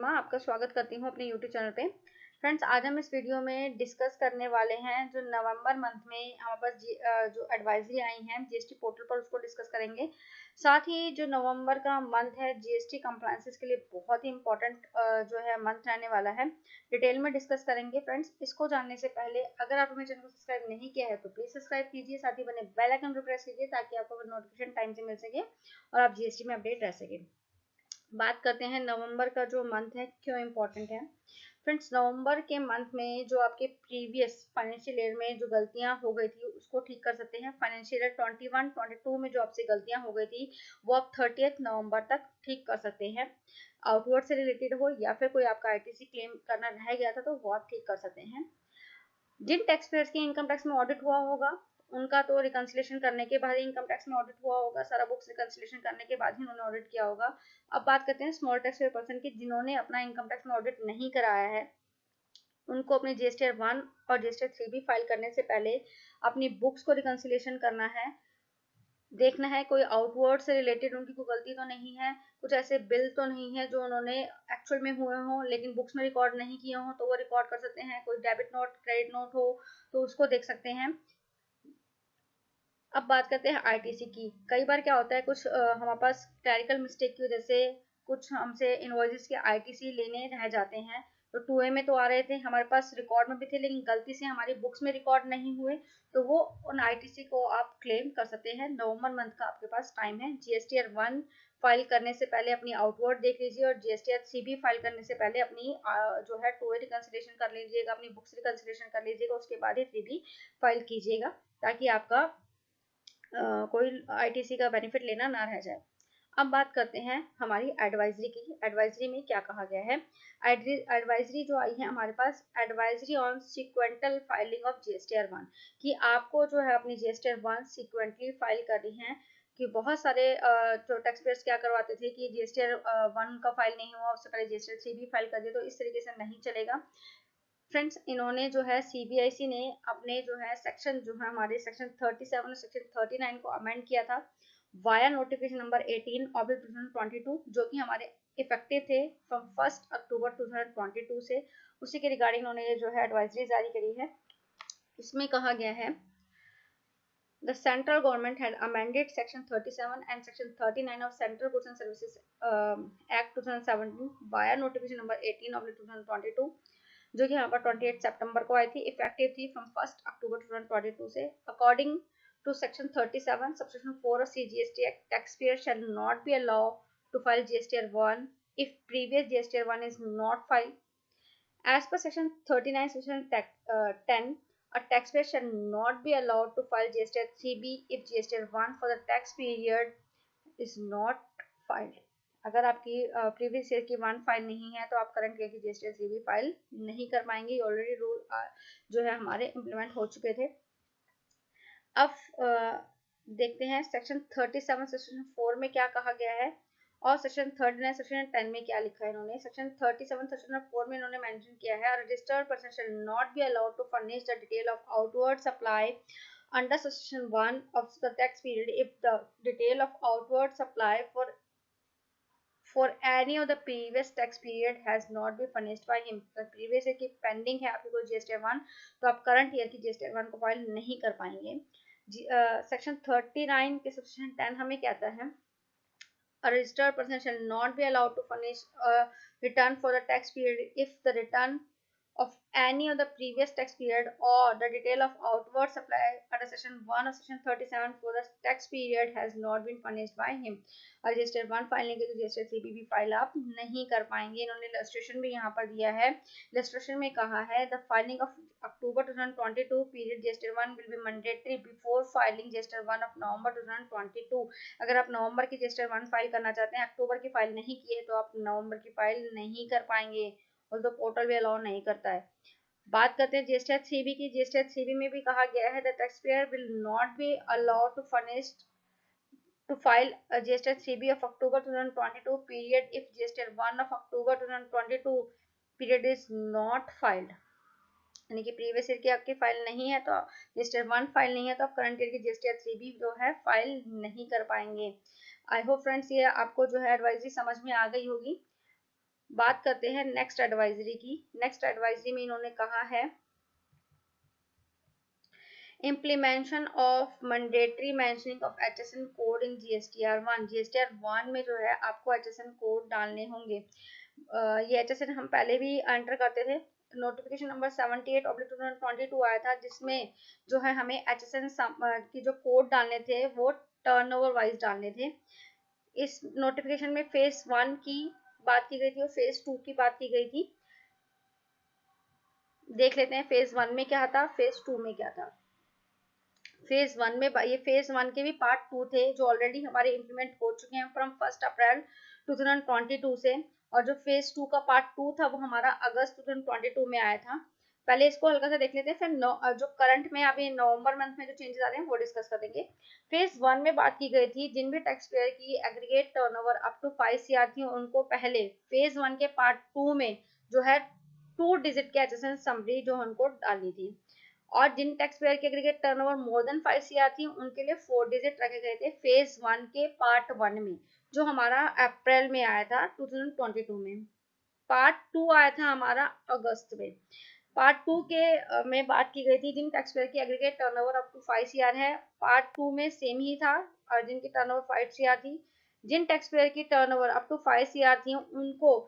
मैं आपका स्वागत करती हूँ अपने YouTube चैनल पे। फ्रेंड्स, आज हम इस वीडियो में डिस्कस करने वाले हैं जो नवंबर मंथ में हमारे पास जो एडवाइजरी आई हैं जीएसटी पोर्टल पर, उसको डिस्कस करेंगे। साथ ही जो नवंबर का मंथ है जीएसटी कंप्लायंसेस के लिए बहुत ही इंपॉर्टेंट जो है मंथ रहने वाला है, डिटेल में डिस्कस करेंगे। फ्रेंड्स, इसको जानने से पहले अगर आप मेरे चैनल को सब्सक्राइब नहीं किया है तो प्लीज सब्सक्राइब कीजिए, साथ ही बने बेल आइकन को प्रेस कीजिए ताकि आपको नोटिफिकेशन टाइम से मिल सके और आप जीएसटी में अपडेट रह सके। बात करते हैं नवंबर का जो मंथ है क्यों इम्पोर्टेंट है। फ्रेंड्स, नवंबर के मंथ में जो आपके प्रीवियस फाइनेंशियल ईयर में जो गलतियां हो गई थी उसको ठीक कर सकते हैं। फाइनेंशियल ईयर 21-22 में जो आपसे गलतियां हो गई थी वो आप 30 नवंबर तक ठीक कर सकते हैं। आउटवर्ड से रिलेटेड हो या फिर कोई आपका आईटीसी क्लेम करना रह गया था तो वो आप ठीक कर सकते हैं। जिन टैक्स पेयर्स की इनकम टैक्स में ऑडिट हुआ होगा उनका तो रिकंसिलेशन करने के बाद ही इनकम टैक्स में ऑडिट हुआ होगा, सारा बुक्स रिकंसिलेशन करने के बाद ही उन्होंने ऑडिट किया होगा। अब बात करते हैं स्मॉल टैक्स पेयर पर्सन की, जिन्होंने अपना इनकम टैक्स में ऑडिट नहीं कराया है। उनको अपने जीएसटीआर 1 और जीएसटीआर 3 भी फाइल करने से पहले अपनी बुक्स को रिकंसिलेशन करना है। देखना है कोई आउटवर्ड से रिलेटेड उनकी कोई गलती तो नहीं है, कुछ ऐसे बिल तो नहीं है जो उन्होंने एक्चुअल में हुए हों लेकिन बुक्स में रिकॉर्ड नहीं किए हों, तो वो रिकॉर्ड कर सकते हैं। कोई डेबिट नोट क्रेडिट नोट हो तो उसको देख सकते हैं। अब बात करते हैं आईटीसी की। कई बार क्या होता है, कुछ हमारे पास क्लरिकल मिस्टेक की वजह से कुछ हमसे इनवॉइसेस के आईटीसी लेने रह जाते हैं। तो 2A में तो आ रहे थे, हमारे पास रिकॉर्ड में भी थे, लेकिन गलती से हमारी बुक्स में रिकॉर्ड नहीं हुए, तो वो उन आईटीसी को आप क्लेम कर सकते हैं। नवंबर मंथ का आपके पास टाइम है। जीएसटीआर 1 फाइल करने से पहले अपनी आउटवर्ड देख लीजिए और जीएसटीआर 3 भी फाइल करने से पहले अपनी जो है 2A रिकंसिलेशन कर लीजिएगा, अपनी बुक्स रिकंसिलेशन कर लीजिएगा, उसके बाद ही 3B फाइल कीजिएगा ताकि आपका कोई आईटीसी का बेनिफिट लेना ना रह जाए। अब बात करते हैं हमारी एडवाइजरी की। एडवाइजरी में क्या कहा गया है। एडवाइजरी जो आई है हमारे पास, advisory on sequential filing of GSTR 1, कि आपको जो है अपनी जीएसटीआर 1 सीक्वेंटली फाइल करनी है। कि बहुत सारे जो टैक्स पेयर्स क्या करवाते थे कि जीएसटीआर 1 का फाइल नहीं हुआ उससे पहले जीएसटीआर 3 भी फाइल कर दिया, तो इस तरीके से नहीं चलेगा। फ्रेंड्स, इन्होंने जो है सीबीआईसी ने अपने जो है सेक्शन जो है हमारे सेक्शन 37 और सेक्शन 39 को अमेंड किया था वाया नोटिफिकेशन नंबर 18/2022, जो कि हमारे इफेक्टिव थे फ्रॉम 1 अक्टूबर 2022 से। उसी के रिगार्डिंग उन्होंने ये जो है एडवाइजरी जारी करी है। इसमें कहा गया है The central government had amended Section 37 and Section 39 of Central Goods and Services Act 2017 via notification number 18/2022, जो कि यहाँ पर 28 सितंबर को आई थी, इफेक्टिव थी फ्रॉम 1 अक्टूबर 2022 से। According to section 37 subsection 4 of CGST Act, taxpayer shall not be allowed to file GSTR 1 if previous GSTR 1 is not filed. As per section 39 section 10, a taxpayer shall not be allowed to file GSTR 3B if GSTR 1 for the tax period is not filed. अगर आपकी previous year की 1 file नहीं है तो आप current year की GST 3B file नहीं कर पाएंगे। ऑलरेडी रूल जो है हमारे इम्प्लीमेंट हो चुके थे। अब देखते हैं सेक्शन 37 सेक्शन 4 में क्या कहा गया है और सेक्शन 39 सेक्शन 10 में क्या लिखा है इन्होंने। सेक्शन 37 सेक्शन 4 में इन्होंने मेंशन किया है, registered person shall not be allowed to furnish the detail of outward supply under section 1 of the tax period if the detail of outward supply for any of the previous tax period has not been furnished by him. तो previous year की pending है आपकी कोई GSTR 1 तो आप current year की GSTR 1 को file नहीं कर पाएंगे। सेक्शन 39 के सेक्शन 10 हमें कहता है a registered person shall not be allowed to furnish a return for the tax period if the return of any of the previous tax period or the detail of outward supply under section 1 of section 37 for the tax period has not been furnished by him. और register 1 file नहीं की तो register 3 भी file आप नहीं कर पाएंगे। इन्होंने इलस्ट्रेशन भी यहाँ पर दिया है। इलस्ट्रेशन में कहा है the filing of October 2022 period GSTR 1 will be mandatory before filing GSTR 1 of November 2022. अगर आप नवंबर की GSTR 1 फाइल करना चाहते हैं, अक्टूबर की फाइल नहीं की है तो आप नवंबर की फाइल नहीं कर पाएंगे और तो पोर्टल भी अलाउ नहीं करता है। बात करते हैं जीएसटीआर 3B की। जीएसटीआर 3B में भी कहा गया है the taxpayer will not be allowed to furnish to file a GSTR 3B of October 2022 period if GSTR 1 of October 2022 period is not filed. यानी कि प्रीवियस ईयर की आपकी फाइल नहीं है तो जीएसटीआर 1 फाइल नहीं है तो आप करंट ईयर की जीएसटीआर 3B जो है फाइल नहीं कर पाएंगे। आई होप फ्रेंड्स ये आपको जो है एडवाइजरी समझ में आ गई होगी। बात करते हैं नेक्स्ट एडवाइजरी की। नेक्स्ट एडवाइजरी में इन्होंने कहा है implementation of mandatory mentioning of HSN code in GSTR1। GSTR1 में जो है आपको HSN कोड डालने होंगे। ये HSN हम पहले भी एंटर करते थे। नोटिफिकेशन नंबर 78/2022 आया था, जिसमें जो है हमें HSN की जो कोड डालने थे वो टर्नओवर वाइज डालने थे। इस नोटिफिकेशन में फेज 1 की बात की गई थी और फेज 2 की बात की गई थी। देख लेते हैं फेज 1 में क्या था, फेज 2 में क्या था। फेज 1 में ये फेज 1 के भी पार्ट 2 थे जो ऑलरेडी हमारे इम्प्लीमेंट हो चुके हैं फ्रॉम 1 अप्रैल 2022 से, और जो फेज 2 का पार्ट 2 था वो हमारा अगस्त 2022 में आया था। पहले इसको हल्का सा देख लेते हैं, फिर जो करंट में अभी नवंबर मंथ में जो चेंजेस आ रहे हैं वो डिस्कस कर देंगे। फेज 1 में बात की गई थी जिन भी टैक्स पेयर की aggregate turnover up to 5 CR थी उनको पहले फेज 1 के पार्ट 2 में जो है 2 डिजिट के HSN समरी जो उनको डालनी थी, और जिन टैक्स पेयर की aggregate turnover more than 5 CR थी उनके लिए 4 डिजिट रखे गए थे फेज 1 के पार्ट 1 में, जो हमारा अप्रैल में आया था 2022 में। पार्ट 2 आया था हमारा अगस्त में। पार्ट 2 के में बात की गई थी जिन टैक्स पेयर की aggregate turnover up to 5 CR है, पार्ट 2 में सेम ही था, और जिनकी टर्नओवर 5 CR थी, जिन टैक्स पेयर की टर्नओवर अप टू 5 CR थी उनको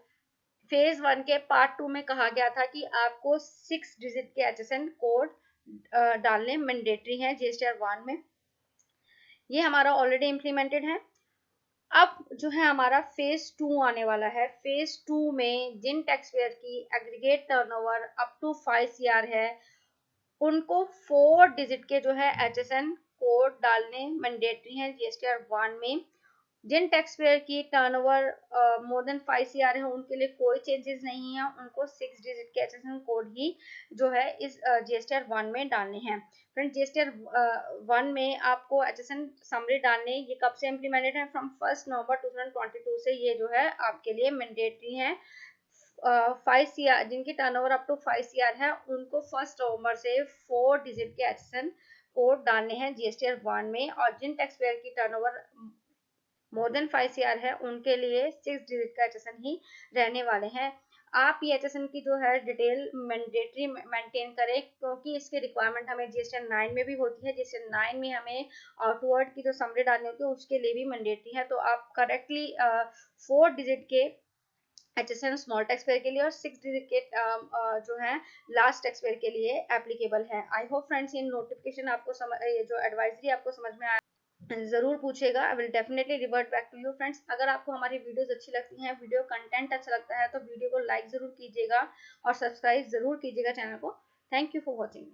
फेज 1 के पार्ट 2 में कहा गया था कि आपको 6 डिजिट के HSN कोड डालने मैंडेटरी है GSTR1 में। ये हमारा ऑलरेडी इम्प्लीमेंटेड है। अब जो है हमारा फेज 2 आने वाला है। फेज 2 में जिन टैक्स पेयर की aggregate turnover up to 5 CR है उनको 4 डिजिट के जो है HSN कोड डालने मैंडेटरी है GSTR1 में। जिन टैक्स पेयर की टर्नओवर मोर देन 5 CR है उनके लिए कोई चेंजेस नहीं है, उनको 6 डिजिट के HSN कोड ही जो है इस GSTR1 में डालने हैं। फ्रेंड GSTR1 में आपको HSN समरी डालने ये कब से इम्प्लीमेंटेड है, फ्रॉम 1 नवंबर 2022 से ये जो है आपके लिए मैंडेटरी है। 5 CR जिनकी टर्नओवर अप टू 5 CR है उनको 1 नवंबर से 4 डिजिट के HSN कोड डालने हैं GSTR1 में, और जिन टैक्स पेयर की टर्नओवर मोर देन 5 CR है उनके लिए 6 डिजिट का HSN ही रहने वाले हैं। आप ये HSN की जो है डिटेल मैंडेटरी मेंटेन करें, क्योंकि इसकी रिक्वायरमेंट हमें GSTR9 में भी होती है। GSTR9 में हमें आउटवर्ड की जो समरी डालनी होती है उसके लिए भी मैंडेटरी है। तो आप करेक्टली 4 डिजिट के HSN स्मॉल टैक्स पेयर के लिए और 6 डिजिट के जो है लास्ट टैक्स पेयर के लिए एप्लीकेबल है। आई होप फ्रेंड्स ये नोटिफिकेशन आपको ये जो एडवाइजरी आपको समझ में आया जरूर पूछेगा। I will definitely revert back to you friends. अगर आपको हमारी वीडियोस अच्छी लगती हैं, वीडियो कंटेंट अच्छा लगता है तो वीडियो को लाइक जरूर कीजिएगा और सब्सक्राइब जरूर कीजिएगा चैनल को। Thank you for watching.